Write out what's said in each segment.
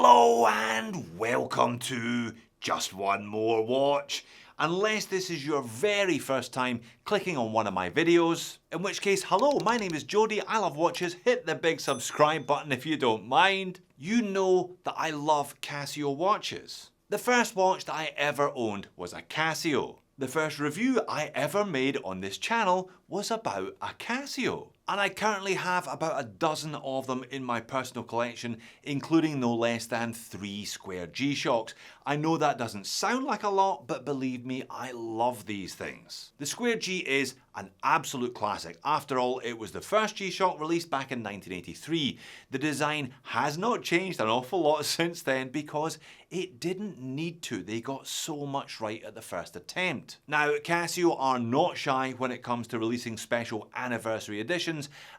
Hello and welcome to Just One More Watch. Unless this is your very first time clicking on one of my videos, in which case, hello, my name is Jody, I love watches, hit the big subscribe button if you don't mind. You know that I love Casio watches. The first watch that I ever owned was a Casio. The first review I ever made on this channel was about a Casio. And I currently have about a dozen of them in my personal collection, including no less than 3 square G-Shocks. I know that doesn't sound like a lot, but believe me, I love these things. The Square G is an absolute classic. After all, it was the first G-Shock released back in 1983. The design has not changed an awful lot since then because it didn't need to. They got so much right at the first attempt. Now, Casio are not shy when it comes to releasing special anniversary editions,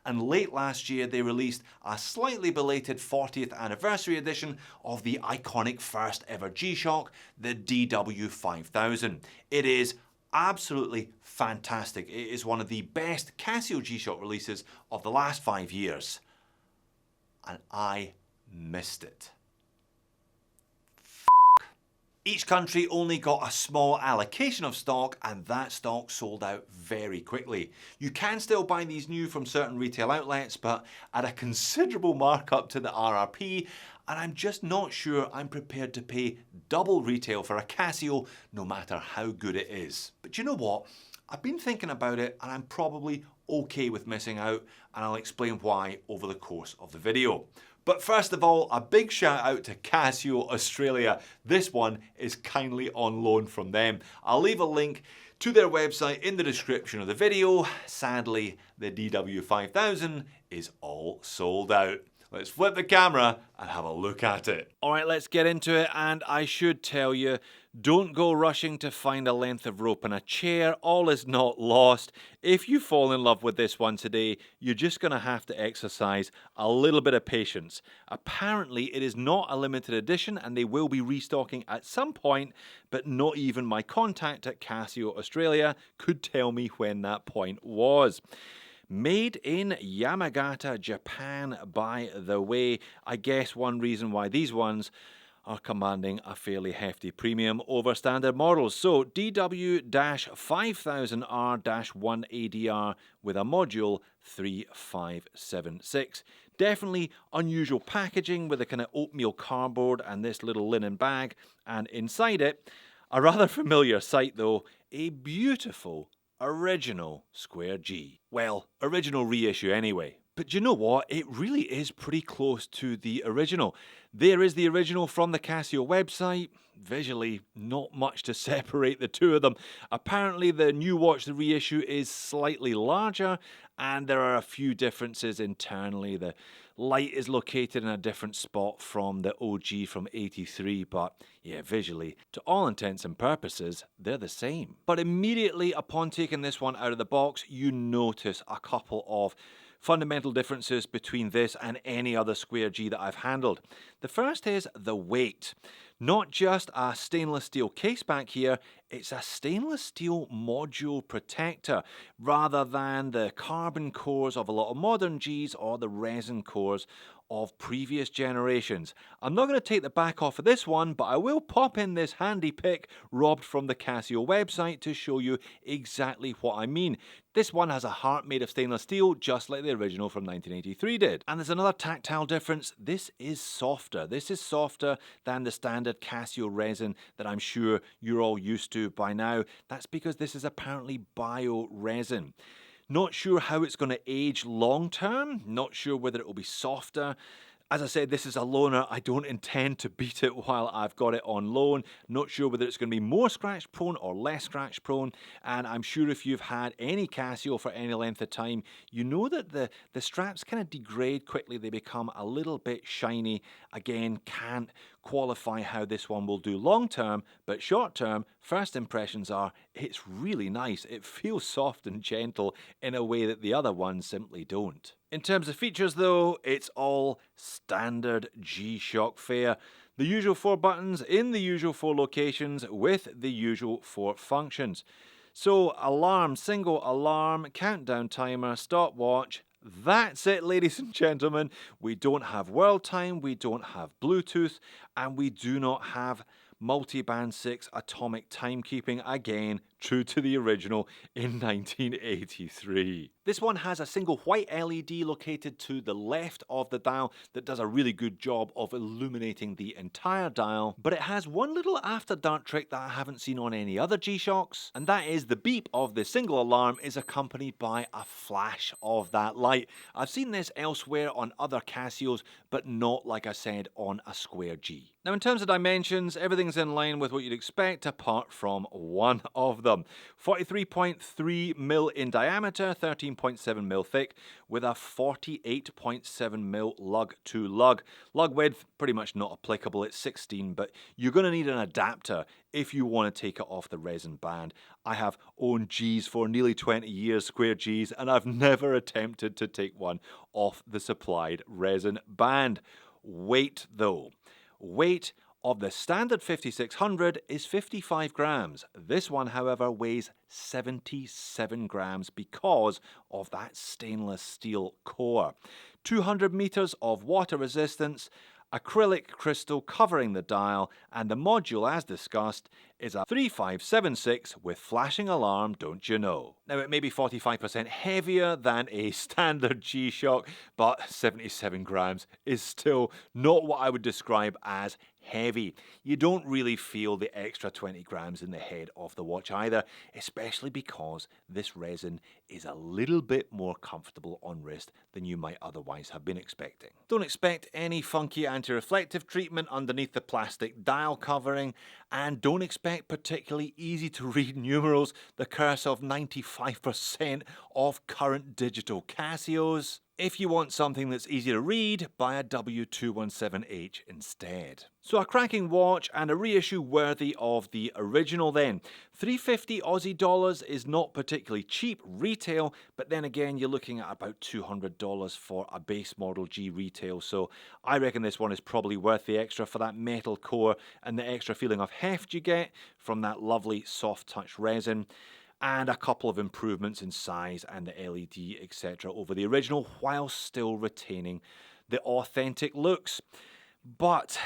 and late last year they released a slightly belated 40th anniversary edition of the iconic first ever G-Shock, the DW5000. It is absolutely fantastic. It is one of the best Casio G-Shock releases of the last 5 years. And I missed it. Each country only got a small allocation of stock, and that stock sold out very quickly. You can still buy these new from certain retail outlets, but at a considerable markup to the RRP, and I'm just not sure I'm prepared to pay double retail for a Casio, no matter how good it is. But you know what? I've been thinking about it, and I'm probably okay with missing out, and I'll explain why over the course of the video. But first of all, a big shout out to Casio Australia. This one is kindly on loan from them. I'll leave a link to their website in the description of the video. Sadly, the DW5000 is all sold out. Let's flip the camera and have a look at it. All right, let's get into it. And I should tell you, don't go rushing to find a length of rope and a chair. All is not lost. If you fall in love with this one today, you're just going to have to exercise a little bit of patience. Apparently, it is not a limited edition and they will be restocking at some point, but not even my contact at Casio Australia could tell me when that point was. Made in Yamagata, Japan, by the way. I guess one reason why these ones are commanding a fairly hefty premium over standard models. So DW-5000R-1ADR with a module 3576. Definitely unusual packaging with a kind of oatmeal cardboard and this little linen bag. And inside it, a rather familiar sight though, a beautiful original Square G. Well, original reissue anyway. But you know what? It really is pretty close to the original. There is the original from the Casio website. Visually, not much to separate the two of them. Apparently, the new watch, the reissue, is slightly larger, and there are a few differences internally. The light is located in a different spot from the OG from '83, but yeah, visually, to all intents and purposes, they're the same. But immediately upon taking this one out of the box, you notice a couple of fundamental differences between this and any other Square G that I've handled. The first is the weight. Not just a stainless steel case back here, it's a stainless steel module protector rather than the carbon cores of a lot of modern Gs or the resin cores of previous generations. I'm not going to take the back off of this one, but I will pop in this handy pic robbed from the Casio website to show you exactly what I mean. This one has a heart made of stainless steel, just like the original from 1983 did. And there's another tactile difference. This is softer. This is softer than the standard Casio resin that I'm sure you're all used to by now. That's because this is apparently bio resin. Not sure how it's going to age long term. Not sure whether it will be softer. As I said, this is a loaner. I don't intend to beat it while I've got it on loan. Not sure whether it's going to be more scratch prone or less scratch prone. And I'm sure if you've had any Casio for any length of time, you know that the straps kind of degrade quickly. They become a little bit shiny. Again, can't qualify how this one will do long term, but short term, first impressions are it's really nice. It feels soft and gentle in a way that the other ones simply don't. In terms of features though, it's all standard G-Shock fare. The usual 4 buttons in the usual 4 locations with the usual 4 functions. So alarm, single alarm, countdown timer, stopwatch, That's it, ladies and gentlemen. We don't have world time, we don't have Bluetooth, and we do not have multi-band 6 atomic timekeeping, again, true to the original in 1983. This one has a single white LED located to the left of the dial that does a really good job of illuminating the entire dial, but it has one little after dark trick that I haven't seen on any other G-Shocks, and that is the beep of the single alarm is accompanied by a flash of that light. I've seen this elsewhere on other Casios, but not, like I said, on a Square G. Now, in terms of dimensions, everything's in line with what you'd expect apart from one of them. 43.3mm in diameter, 13.7mm thick, with a 48.7mm lug to lug. Lug width, pretty much not applicable, it's 16, but you're going to need an adapter if you want to take it off the resin band. I have owned Gs for nearly 20 years, Square Gs, and I've never attempted to take one off the supplied resin band. Weight though. Weight of the standard 5600 is 55 grams. This one, however, weighs 77 grams because of that stainless steel core. 200 meters of water resistance, acrylic crystal covering the dial, and the module, as discussed, is a 3576 with flashing alarm, don't you know. Now, it may be 45% heavier than a standard G-Shock, but 77 grams is still not what I would describe as heavy. You don't really feel the extra 20 grams in the head of the watch either, especially because this resin is a little bit more comfortable on wrist than you might otherwise have been expecting. Don't expect any funky anti-reflective treatment underneath the plastic dial covering, and don't expect particularly easy to read numerals, the curse of 95% of current digital Casios. If you want something that's easy to read, buy a W217H instead. So a cracking watch and a reissue worthy of the original then. 350 Aussie dollars is not particularly cheap retail, but then again you're looking at about $200 for a base model G retail, so I reckon this one is probably worth the extra for that metal core and the extra feeling of heft you get from that lovely soft touch resin, and a couple of improvements in size and the LED, etc. over the original, while still retaining the authentic looks. But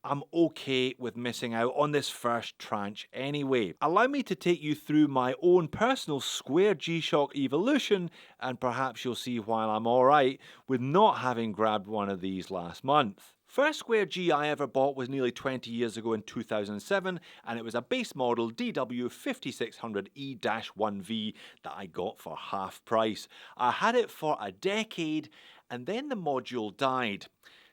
I'm okay with missing out on this first tranche anyway. Allow me to take you through my own personal Square G-Shock evolution, and perhaps you'll see why I'm alright with not having grabbed one of these last month. First Square G I ever bought was nearly 20 years ago in 2007, and it was a base model DW5600E-1V that I got for half price. I had it for a decade, and then the module died.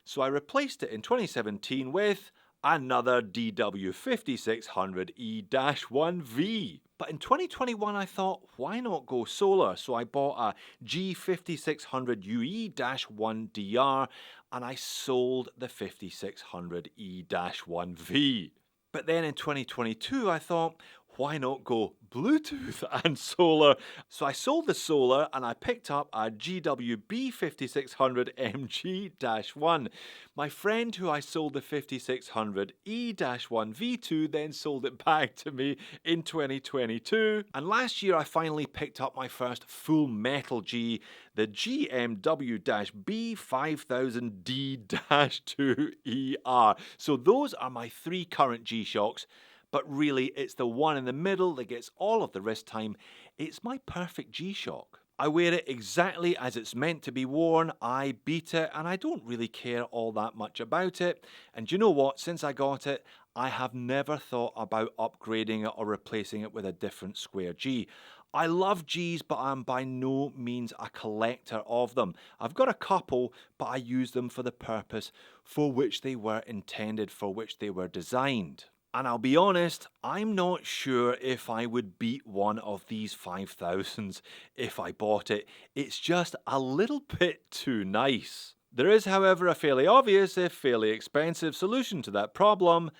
So I replaced it in 2017 with another DW5600E-1V. But in 2021 I thought, why not go solar? So I bought a G5600UE-1DR and I sold the 5600E-1V. But then in 2022 I thought, why not go Bluetooth and solar? So I sold the solar and I picked up a GWB5600MG-1. My friend who I sold the 5600E-1V to then sold it back to me in 2022. And last year I finally picked up my first full metal G, the GMW-B5000D-2ER. So those are my three current G-Shocks. But really, it's the one in the middle that gets all of the wrist time. It's my perfect G-Shock. I wear it exactly as it's meant to be worn, I beat it, and I don't really care all that much about it. And you know what? Since I got it, I have never thought about upgrading it or replacing it with a different Square G. I love Gs, but I'm by no means a collector of them. I've got a couple, but I use them for the purpose for which they were intended, for which they were designed. And I'll be honest, I'm not sure if I would beat one of these 5000s if I bought it. It's just a little bit too nice. There is, however, a fairly obvious, if fairly expensive, solution to that problem,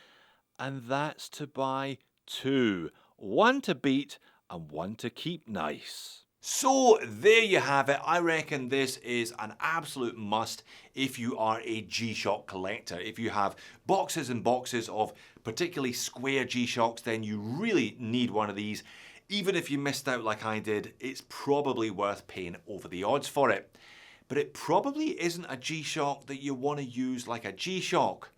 and that's to buy two. One to beat and one to keep nice. So there you have it. I reckon this is an absolute must if you are a G-Shock collector. If you have boxes and boxes of particularly Square G-Shocks, then you really need one of these. Even if you missed out like I did, it's probably worth paying over the odds for it. but it probably isn't a G-Shock that you want to use like a G-Shock.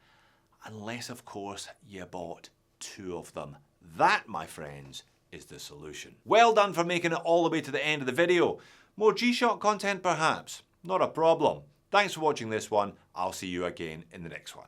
Unless, of course, you bought 2 of them. That, my friends, is the solution. Well done for making it all the way to the end of the video. More G-Shock content perhaps? Not a problem. Thanks for watching this one. I'll see you again in the next one.